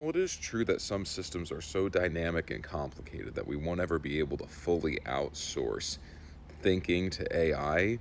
Well, it is true that some systems are so dynamic and complicated that we won't ever be able to fully outsource thinking to AI.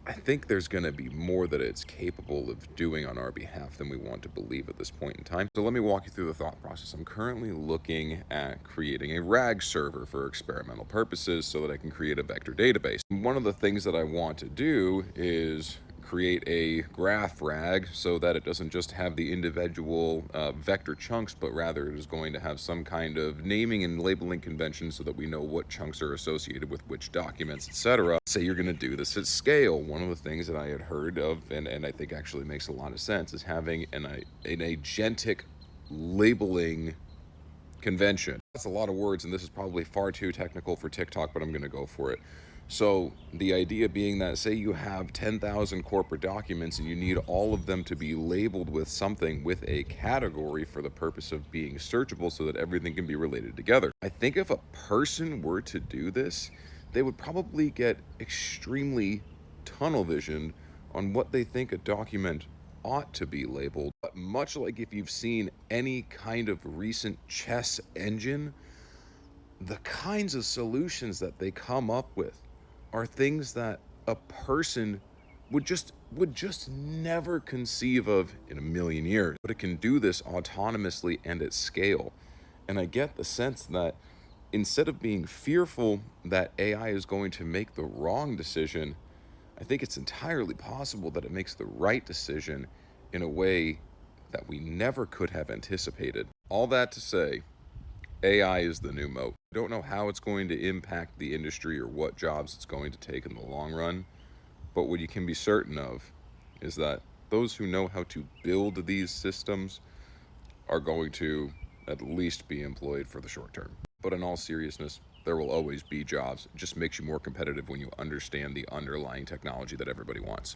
I think there's going to be more that it's capable of doing on our behalf than we want to believe at this point in time. So let me walk you through the thought process. I'm currently looking at creating a RAG server for experimental purposes so that I can create a vector database. One of the things that I want to do is create a graph RAG so that it doesn't just have the individual vector chunks, but rather it is going to have some kind of naming and labeling convention so that we know what chunks are associated with which documents, etc. Say you're going to do this at scale. One of the things that I had heard of, and I think actually makes a lot of sense, is having an agentic labeling convention. That's a lot of words, and this is probably far too technical for TikTok, but I'm going to go for it. So the idea being that, say you have 10,000 corporate documents and you need all of them to be labeled with something, with a category for the purpose of being searchable so that everything can be related together. I think if a person were to do this, they would probably get extremely tunnel visioned on what they think a document ought to be labeled. But much like if you've seen any kind of recent chess engine, the kinds of solutions that they come up with are things that a person would just never conceive of in a million years. But it can do this autonomously and at scale. And I get the sense that instead of being fearful that AI is going to make the wrong decision, I think it's entirely possible that it makes the right decision in a way that we never could have anticipated. All that to say, AI is the new moat. I don't know how it's going to impact the industry or what jobs it's going to take in the long run, but what you can be certain of is that those who know how to build these systems are going to at least be employed for the short term. But in all seriousness, there will always be jobs. It just makes you more competitive when you understand the underlying technology that everybody wants.